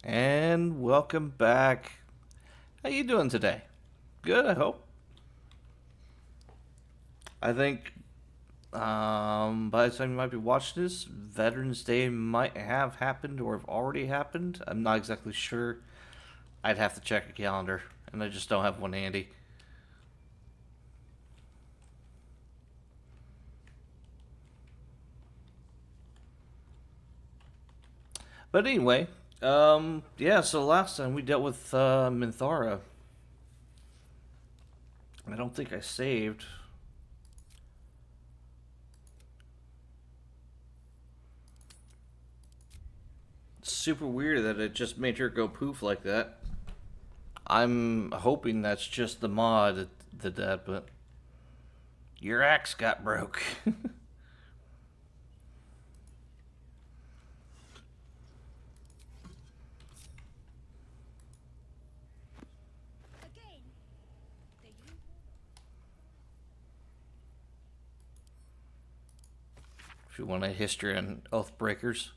And welcome back. How you doing today? Good, I hope. I think by the time you might be watching this, Veterans Day might have happened or have already happened. I'm not exactly sure. I'd have to check a calendar, and I just don't have one handy. But anyway, yeah. So last time we dealt with Minthara. I don't think I saved. It's super weird that it just made her go poof like that. I'm hoping that's just the mod that, but your axe got broke. If you want a history on Oathbreakers.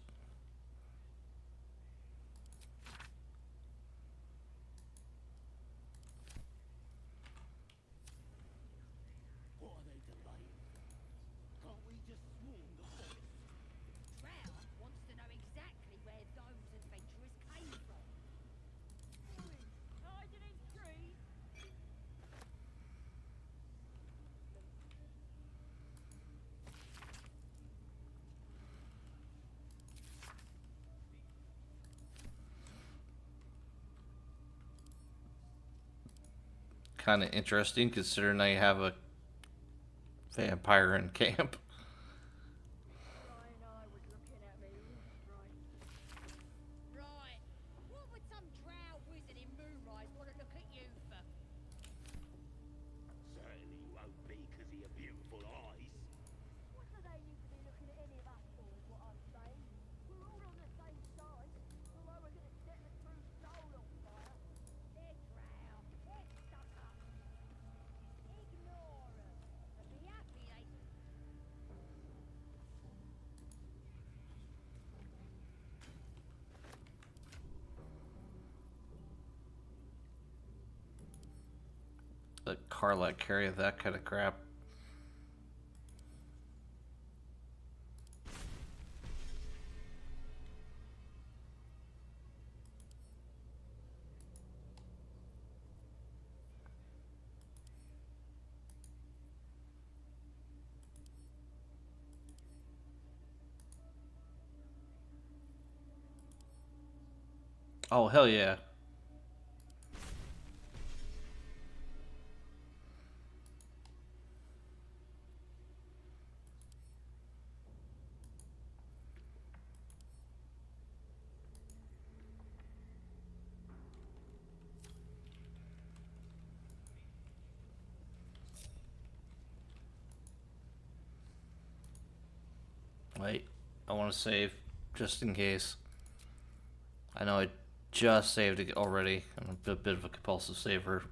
Kind of interesting considering they have a vampire in camp. A car like carry that kind of crap. Oh hell yeah! Wait, I want to save just in case. I know I just saved it already. I'm a bit of a compulsive saver,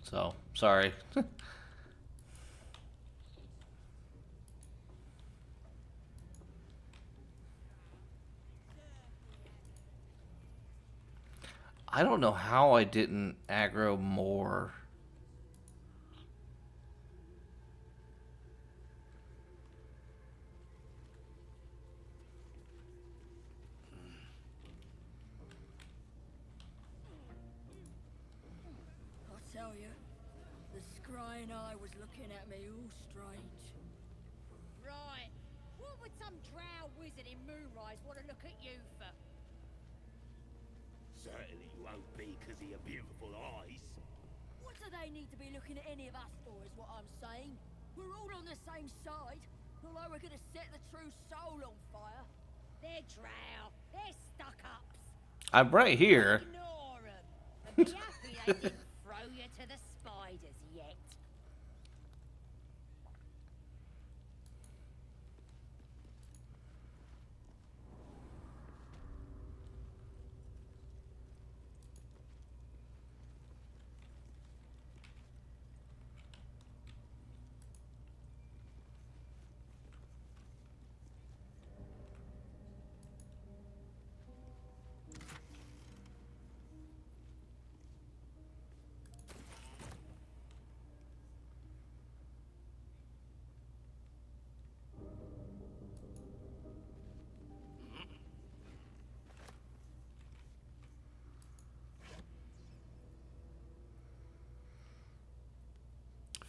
so sorry. I don't know how I didn't aggro more. I tell you, the scrying eye was looking at me all strange. Right. What would some drow wizard in Moonrise want to look at you for? Certainly you won't be because of your beautiful eyes. What do they need to be looking at any of us for, is what I'm saying? We're all on the same side, although we're gonna set the true soul on fire. They're drow. They're stuck-ups. I'm right here. Ignore them. And be happy they didn't throw you to the spiders yet.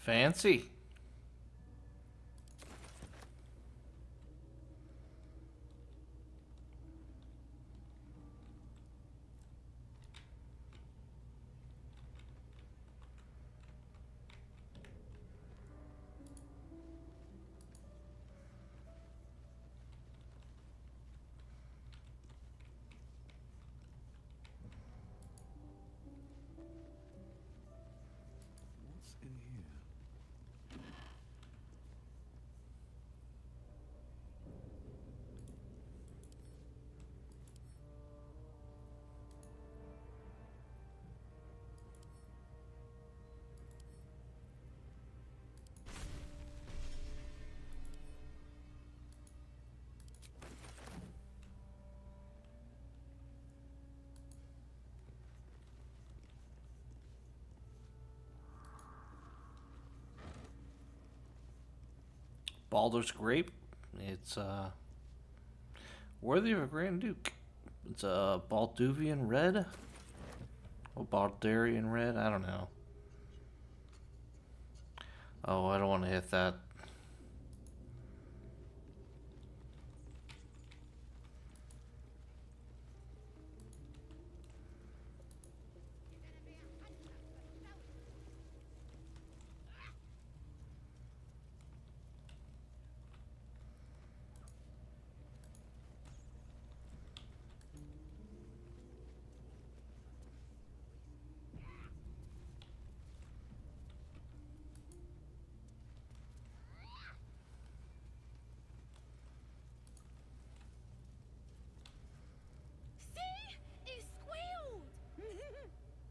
Fancy. What's in here? Baldur's Grape. It's worthy of a Grand Duke. It's a Balduvian Red. Or Baldurian Red. I don't know. Oh, I don't want to hit that. See? It squealed!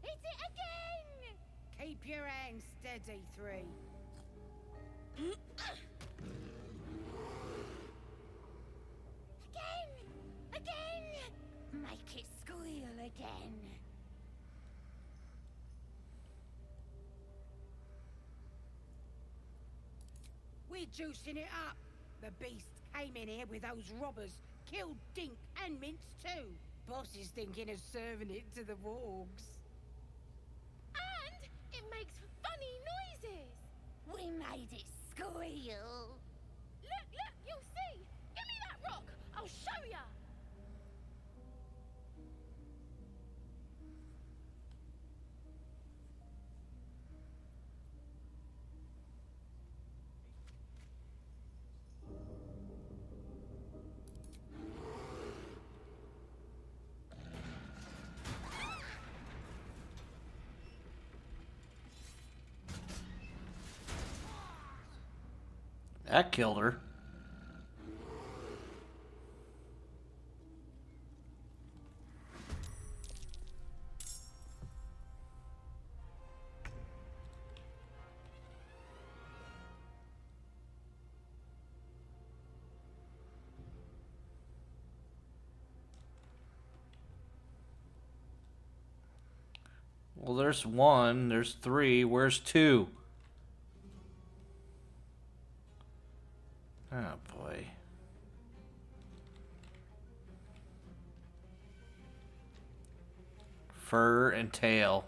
Hit it again! Keep your hands steady, Three. Again! Again! Make it squeal again. We're juicing it up. The beast came in here with those robbers, killed Dink and Mince too. Boss is thinking of serving it to the wargs. And it makes funny noises. We made it squeal. Look, you'll see. Give me that rock. I'll show ya. That killed her. Well, there's one. There's three. Where's two? Oh, boy. Fur and tail.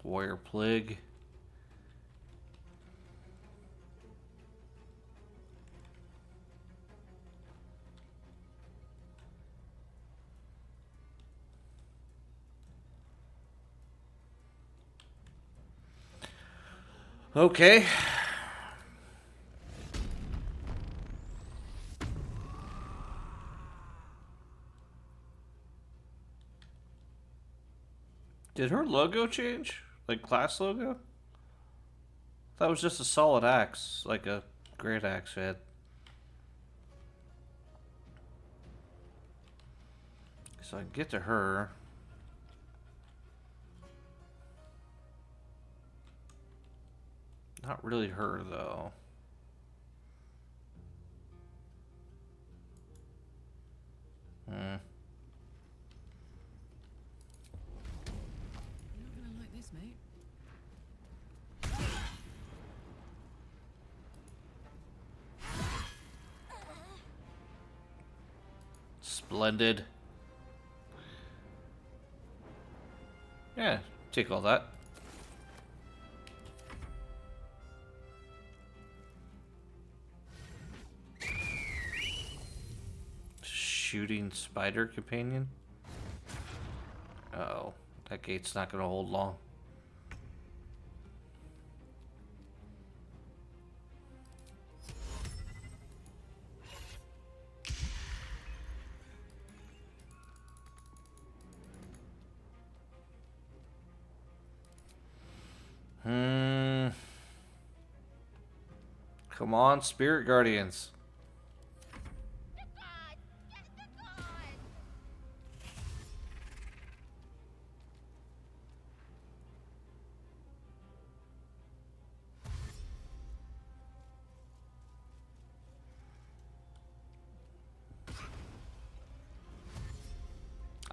Warrior Plague. Okay. Did her logo change? Like class logo? That was just a solid axe, like a great axe head. So I can get to her. Not really her though. You're not gonna like this, mate. Splendid. Yeah, take all that. shooting spider companion. Uh-oh. That gate's not gonna hold long. Come on, spirit guardians.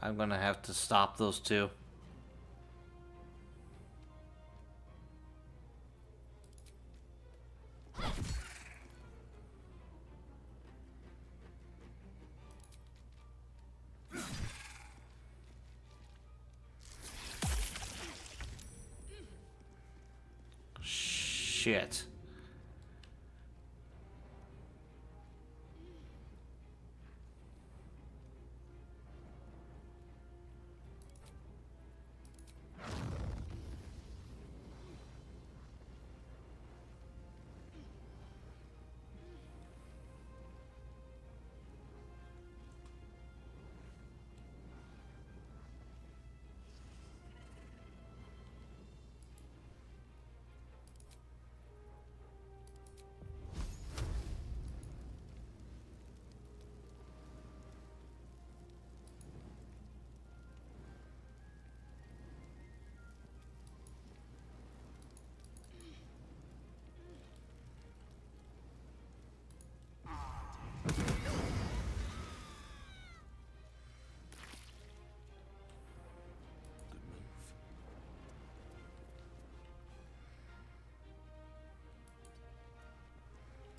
I'm gonna have to stop those two. Shit.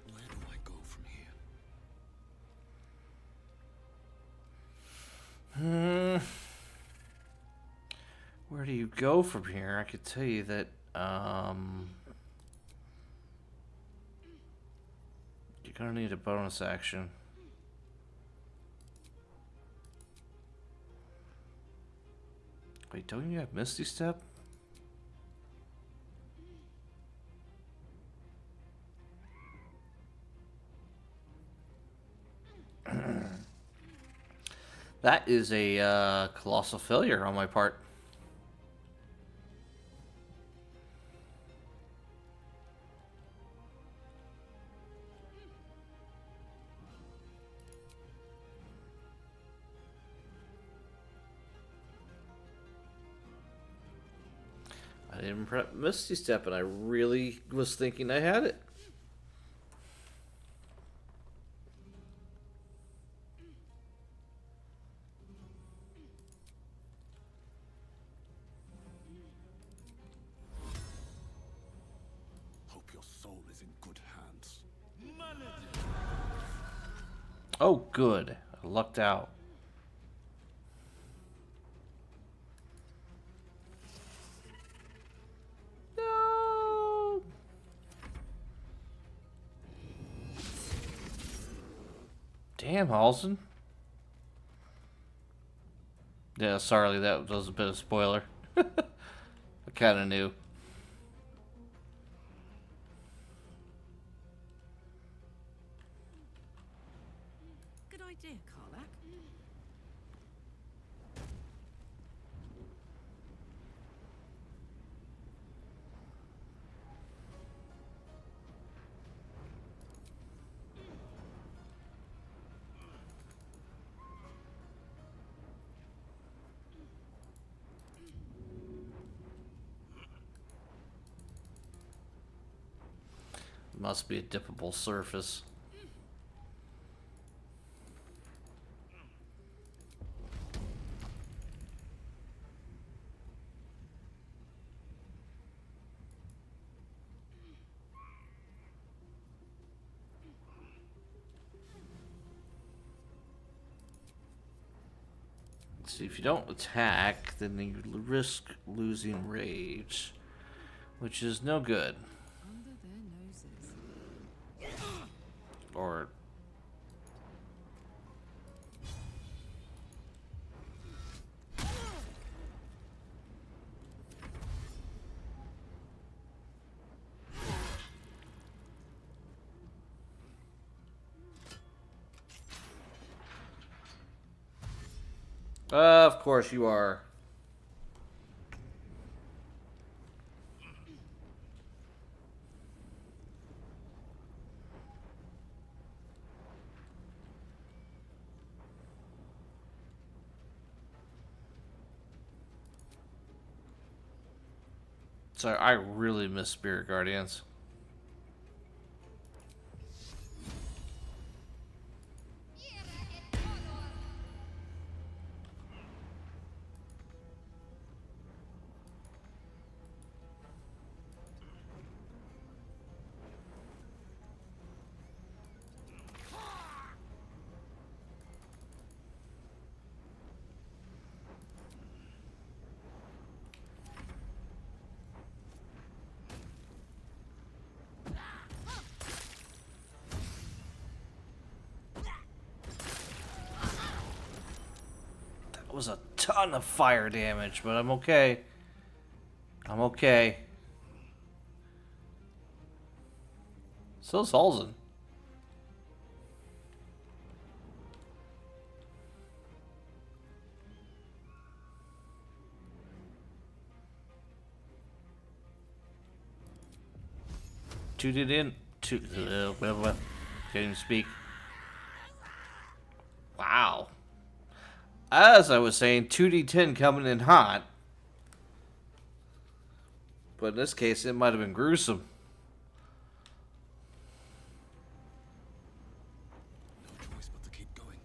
Where do I go from here? Where do you go from here? I could tell you that, you're gonna need a bonus action. Wait, don't you have Misty Step? That is a colossal failure on my part. I didn't prep Misty Step, and I really was thinking I had it. Hope your soul is in good hands. Oh, good. I lucked out. No. Damn, Halsin. Yeah, sorry, that was a bit of a spoiler. I kind of knew. Good idea, Karlak. Must be a dippable surface. See, if you don't attack, then you risk losing rage, which is no good. Under their noses. Or Of course you are. Sorry, I really miss Spirit Guardians. That was a ton of fire damage, but I'm okay. I'm okay. So's Halsin. Toot it in. Toot. Can't even speak. Wow. As I was saying, 2d10 coming in hot. But in this case, it might have been gruesome. No choice but to keep going.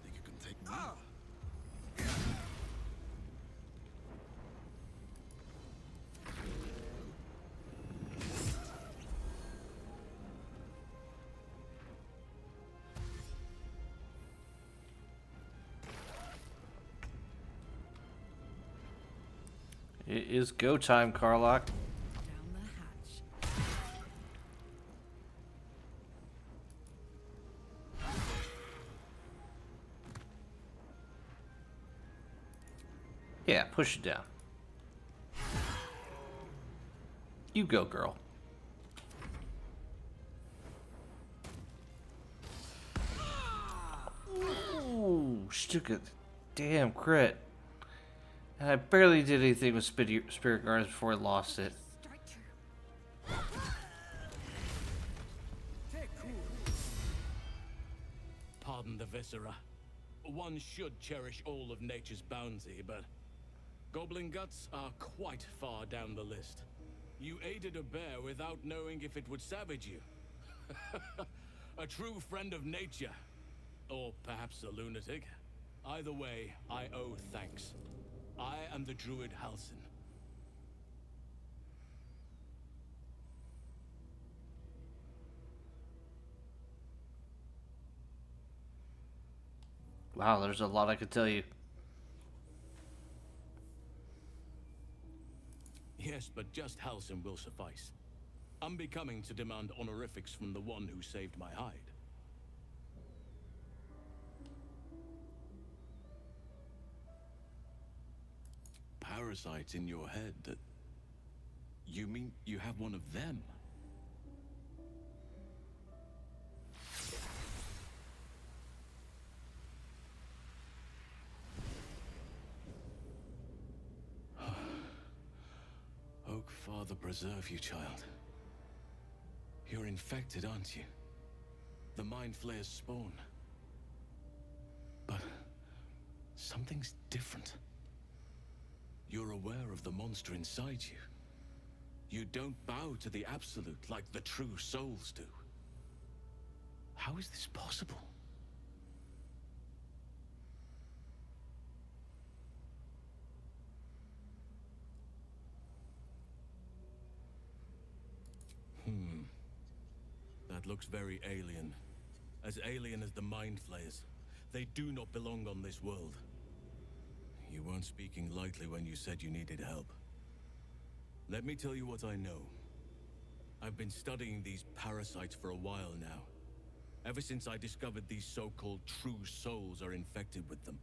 Think you can take me? It is go time, Carlock. Down the hatch. Yeah, push it down. You go, girl. Ooh, she took a damn crit. And I barely did anything with Spirit Guardians before I lost it. Straight through. Pardon the viscera. One should cherish all of nature's bounty, but goblin guts are quite far down the list. You aided a bear without knowing if it would savage you. A true friend of nature. Or perhaps a lunatic. Either way, I owe thanks. I am the druid Halsin. Wow, there's a lot I could tell you. Yes, but just Halsin will suffice. Unbecoming to demand honorifics from the one who saved my hide. Parasites in your head that... You mean you have one of them? Oak Father preserve you, child. You're infected, aren't you? The Mind Flayer's spawn. But something's different. You're aware of the monster inside you. You don't bow to the Absolute like the true souls do. How is this possible? That looks very alien. As alien as the Mind Flayers. They do not belong on this world. You weren't speaking lightly when you said you needed help. Let me tell you what I know. I've been studying these parasites for a while now. Ever since I discovered these so-called true souls are infected with them.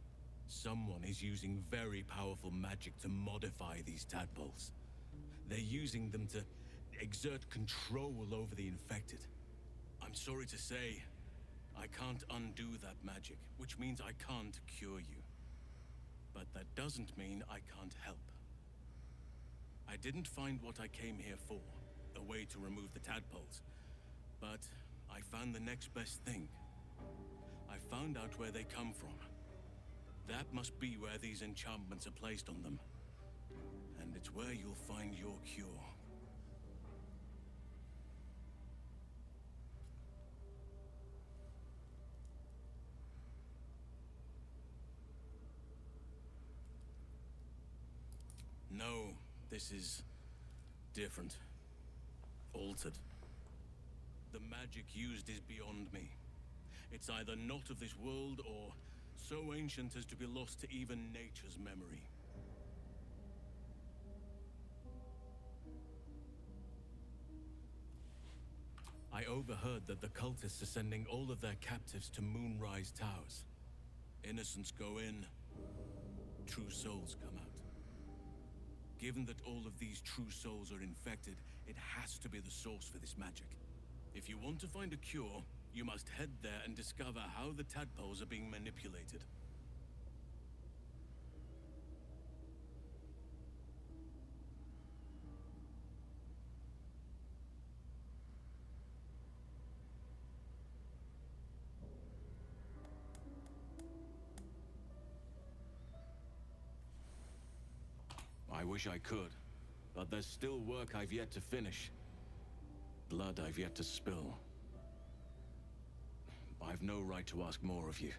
Someone is using very powerful magic to modify these tadpoles. They're using them to exert control over the infected. I'm sorry to say, I can't undo that magic, which means I can't cure you. But that doesn't mean I can't help. I didn't find what I came here for, a way to remove the tadpoles. But I found the next best thing. I found out where they come from. That must be where these enchantments are placed on them. And it's where you'll find your cure. No, this is different. Altered. The magic used is beyond me. It's either not of this world or so ancient as to be lost to even nature's memory. I overheard that the cultists are sending all of their captives to Moonrise Towers. Innocents go in, true souls come out. Given that all of these true souls are infected, it has to be the source for this magic. If you want to find a cure, you must head there and discover how the tadpoles are being manipulated. I wish I could, but there's still work I've yet to finish. Blood I've yet to spill. I've no right to ask more of you,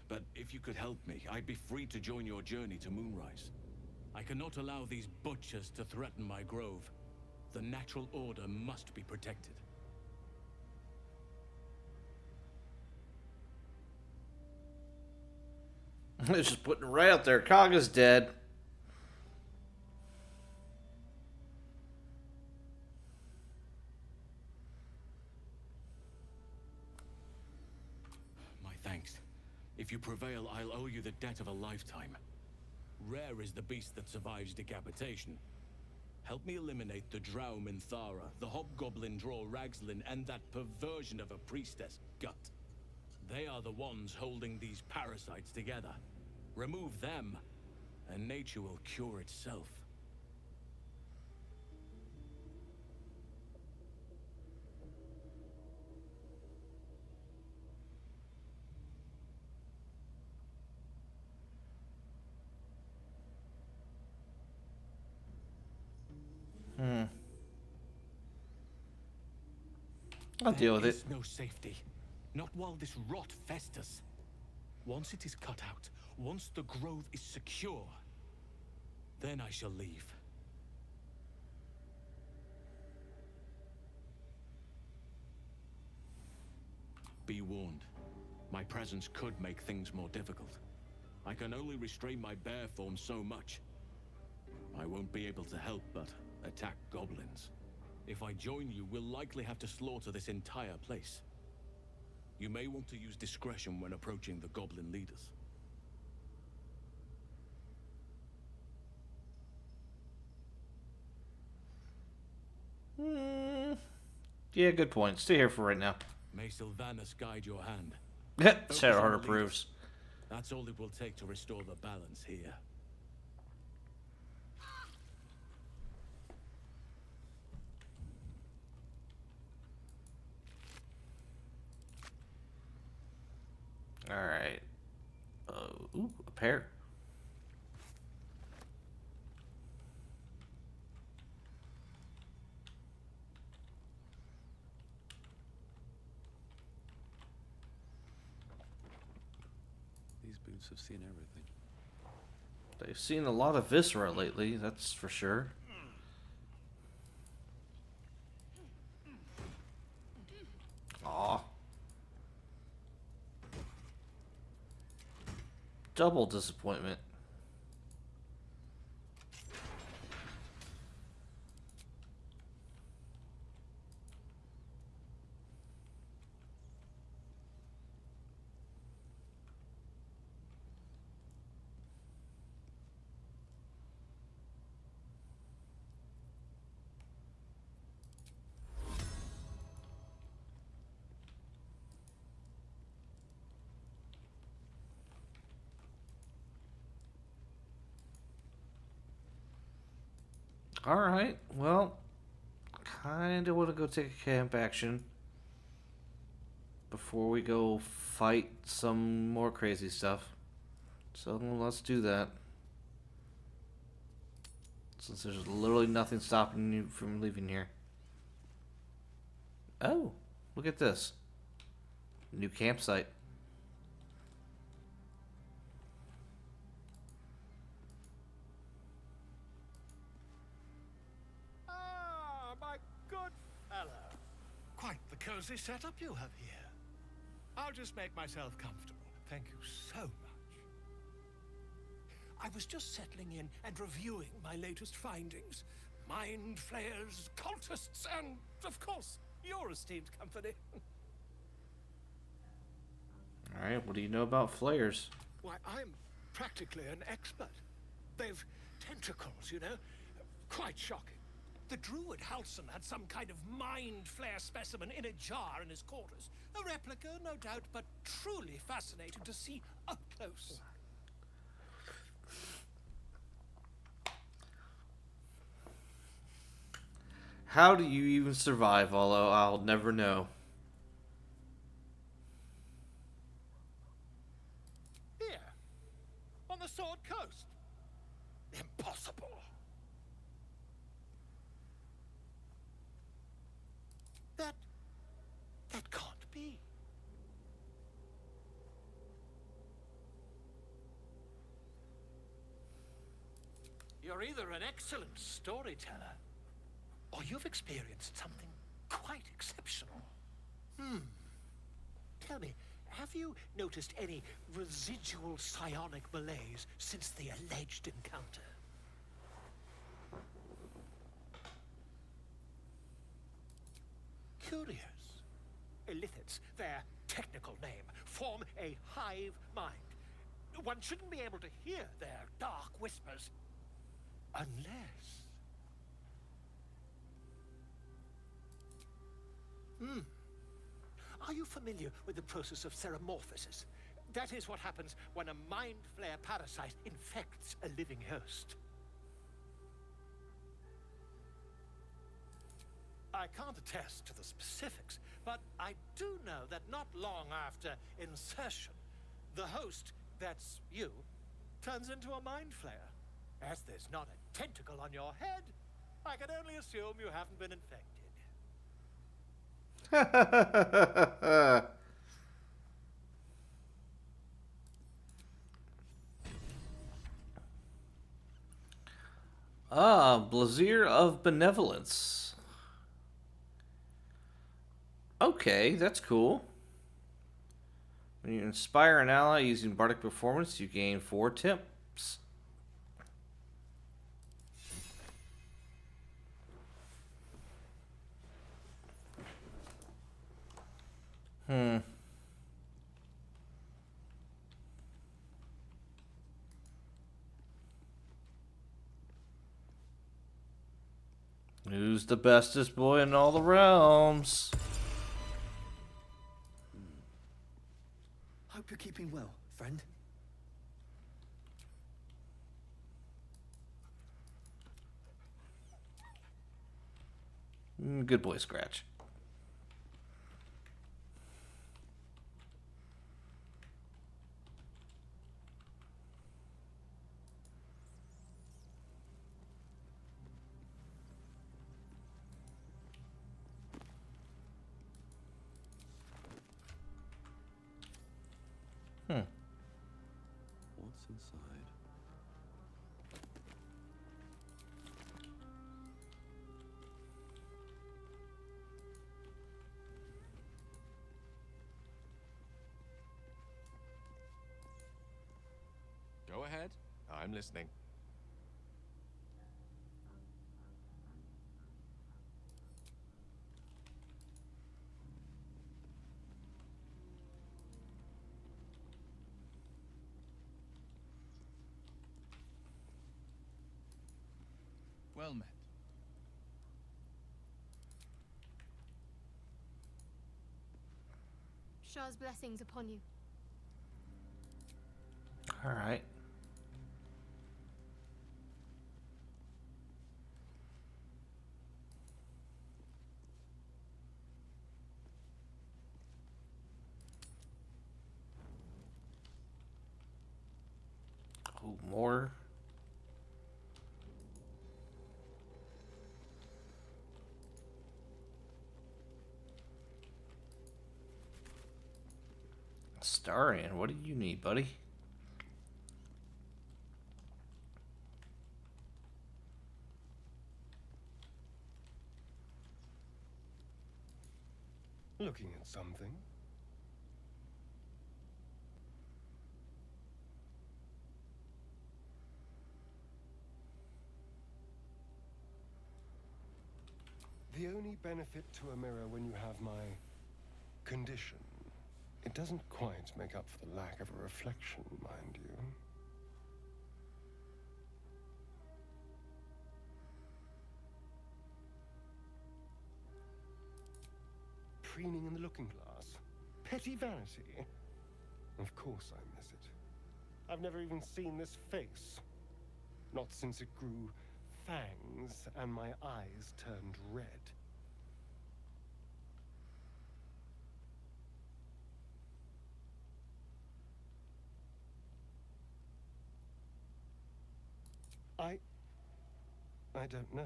but if you could help me, I'd be free to join your journey to Moonrise. I cannot allow these butchers to threaten my grove. The natural order must be protected. It's just putting it right out there. Kaga's dead. My thanks. If you prevail, I'll owe you the debt of a lifetime. Rare is the beast that survives decapitation. Help me eliminate the Drow Minthara, the Hobgoblin Draw Ragslin, and that perversion of a priestess, Gut. They are the ones holding these parasites together. Remove them, and nature will cure itself. I'll deal with There it. is no safety. Not while this rot festers. Once it is cut out, once the grove is secure, then I shall leave. Be warned. My presence could make things more difficult. I can only restrain my bear form so much. I won't be able to help but attack goblins. If I join you, we'll likely have to slaughter this entire place. You may want to use discretion when approaching the goblin leaders. Yeah, good point. Stay here for right now. May Sylvanas guide your hand. Sarah Focus on Hart the leaders. approves. That's all it will take to restore the balance here. Alright. Ooh, a pear. These boots have seen everything. They've seen a lot of viscera lately, that's for sure. Aw. double disappointment. Alright, well, kinda wanna go take a camp action before we go fight some more crazy stuff. So let's do that. Since there's literally nothing stopping you from leaving here. Oh, look at this. New campsite. Ah, my good fellow. Quite the cozy setup you have here. I'll just make myself comfortable. Thank you so much. I was just settling in and reviewing my latest findings. Mind flayers, cultists, and, of course, your esteemed company. Alright, what do you know about flares? Why, I'm practically an expert. They've tentacles, you know? Quite shocking. The druid Halsin had some kind of mind flare specimen in a jar in his quarters. A replica, no doubt, but truly fascinating to see up close. How do you even survive, although I'll never know. Here, on the Sword Coast. Impossible. That can't be. You're either an excellent storyteller, or you've experienced something quite exceptional. Tell me, have you noticed any residual psionic malaise since the alleged encounter? Curious. Illithids, their technical name, form a hive mind. One shouldn't be able to hear their dark whispers unless... Are you familiar with the process of theromorphosis? That is what happens when a mind flare parasite infects a living host. I can't attest to the specifics, but I do know that not long after insertion, the host, that's you, turns into a mind flare. As there's not a tentacle on your head, I can only assume you haven't been infected. Blazier of Benevolence. Okay, that's cool. When you inspire an ally using Bardic Performance, you gain 4 tips. Who's the bestest boy in all the realms? Hope you're keeping well, friend. Good boy, Scratch. What's inside? I'm listening. Well met. Shah's blessings upon you. All right. Oh, more. Starian, what do you need, buddy? Looking at something? The only benefit to a mirror when you have my condition, it doesn't quite make up for the lack of a reflection, mind you. Preening in the looking glass. Petty vanity. Of course I miss it. I've never even seen this face. Not since it grew fangs and my eyes turned red. I don't know.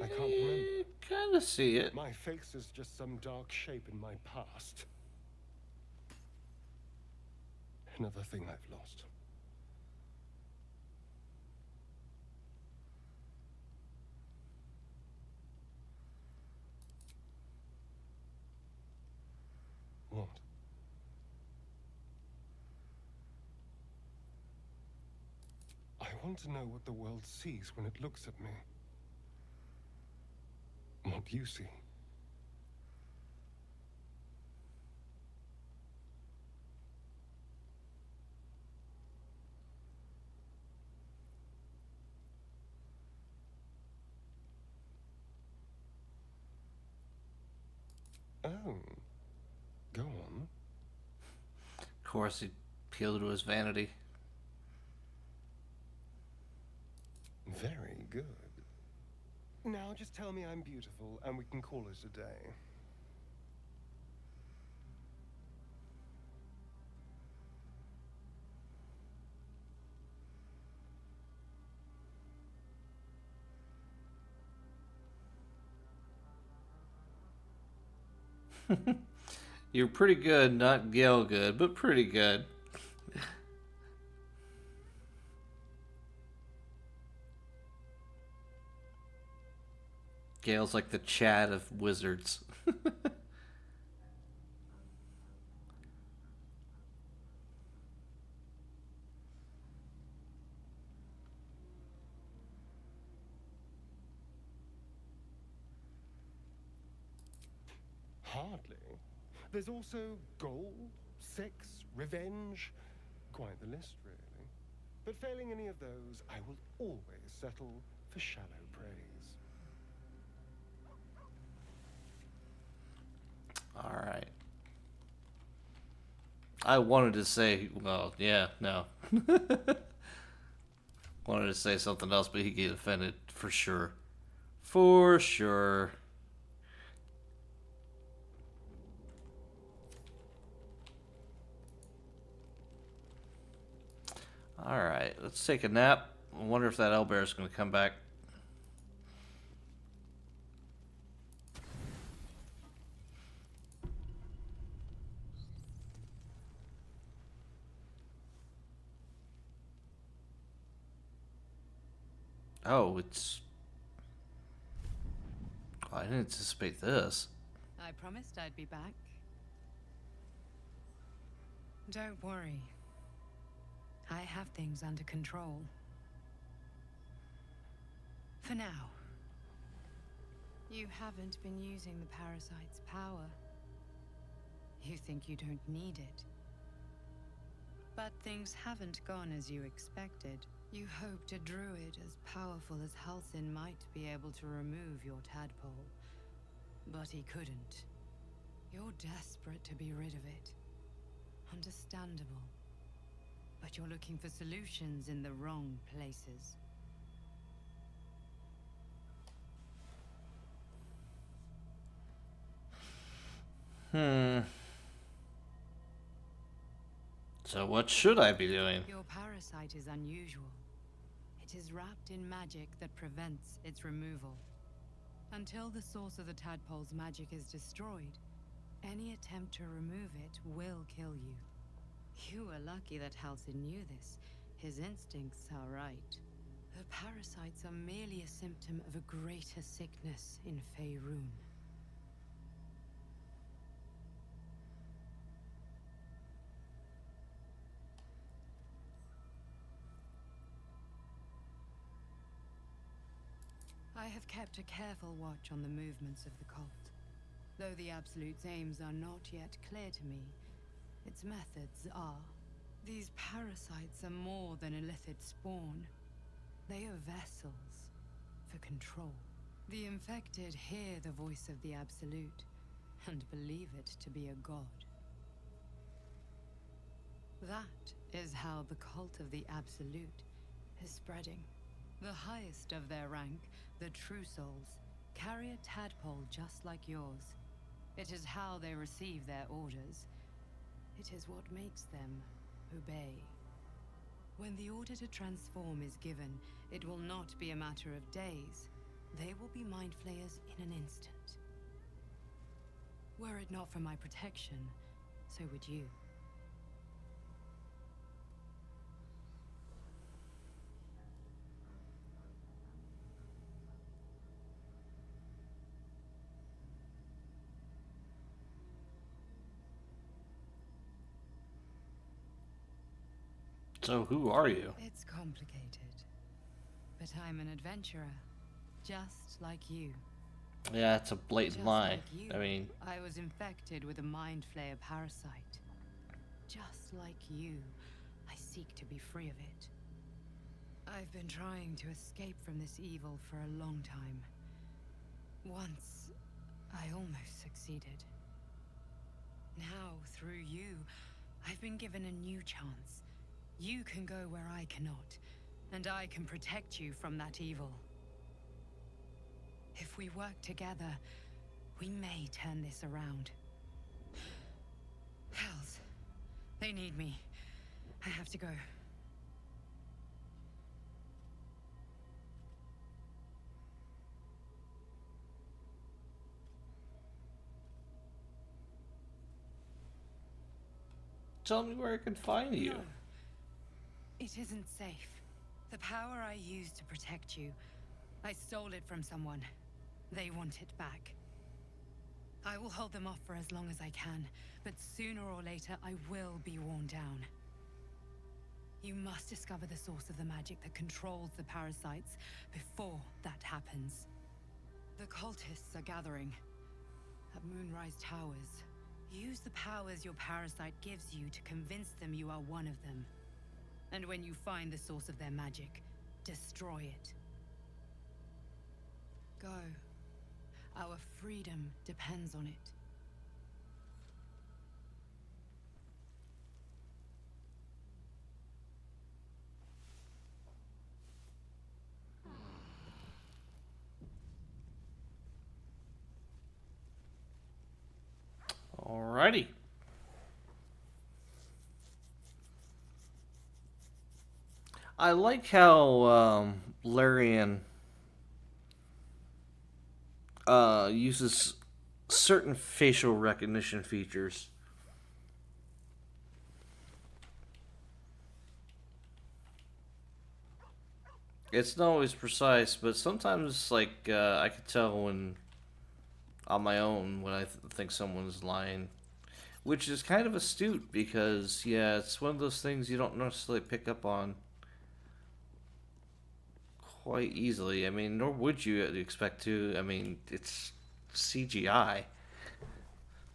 I can't remember. Kind of see it. My face is just some dark shape in my past. Another thing I've lost. What? I want to know what the world sees when it looks at me. What you see. Oh. Go on. Of course, he appealed to his vanity. Very good. Now just tell me I'm beautiful and we can call it a day. You're pretty good, not Gale good, but pretty good. Gale's like the Chad of wizards. Hardly. There's also gold, sex, revenge. Quite the list, really. But failing any of those, I will always settle for shallow praise. Alright. I wanted to say, well, yeah, no. Wanted to say something else, but he get offended for sure. For sure. Alright, let's take a nap. I wonder if that owlbear is going to come back. Oh, it's... Oh, I didn't anticipate this. I promised I'd be back. Don't worry. I have things under control. For now. You haven't been using the parasite's power. You think you don't need it. But things haven't gone as you expected. You hoped a druid as powerful as Halsin might be able to remove your tadpole. But he couldn't. You're desperate to be rid of it. Understandable. But you're looking for solutions in the wrong places. So what should I be doing? Your parasite is unusual. It is wrapped in magic that prevents its removal. Until the source of the tadpole's magic is destroyed, any attempt to remove it will kill you. You were lucky that Halsin knew this. His instincts are right. The parasites are merely a symptom of a greater sickness in Faerun. I have kept a careful watch on the movements of the cult. Though the Absolute's aims are not yet clear to me, its methods are. These parasites are more than illithid spawn. They are vessels for control. The infected hear the voice of the Absolute and believe it to be a god. That is how the cult of the Absolute is spreading. The highest of their rank, the True Souls, carry a tadpole just like yours. It is how they receive their orders. It is what makes them obey. When the order to transform is given, it will not be a matter of days. They will be mind flayers in an instant. Were it not for my protection, so would you. So who are you? It's complicated. But I'm an adventurer, just like you. Yeah, it's a blatant Just lie. like you, I mean, I was infected with a mind flayer parasite. Just like you, I seek to be free of it. I've been trying to escape from this evil for a long time. Once, I almost succeeded. Now, through you, I've been given a new chance. You can go where I cannot, and I can protect you from that evil. If we work together, we may turn this around. Hells, they need me. I have to go. tell me where I can find you. No. It isn't safe. The power I used to protect you, I stole it from someone. They want it back. I will hold them off for as long as I can, but sooner or later I will be worn down. You must discover the source of the magic that controls the parasites before that happens. The cultists are gathering at Moonrise Towers. Use the powers your parasite gives you to convince them you are one of them. And when you find the source of their magic, destroy it. Go. Our freedom depends on it. Alrighty. I like how Larian uses certain facial recognition features. It's not always precise, but sometimes, like, I can tell when on my own when I think someone's lying. which is kind of astute because, yeah, it's one of those things you don't necessarily pick up on quite easily. I mean, nor would you expect to. I mean, it's CGI.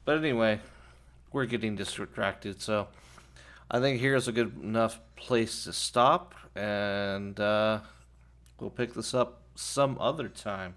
But anyway, we're getting distracted, so I think here's a good enough place to stop, and we'll pick this up some other time.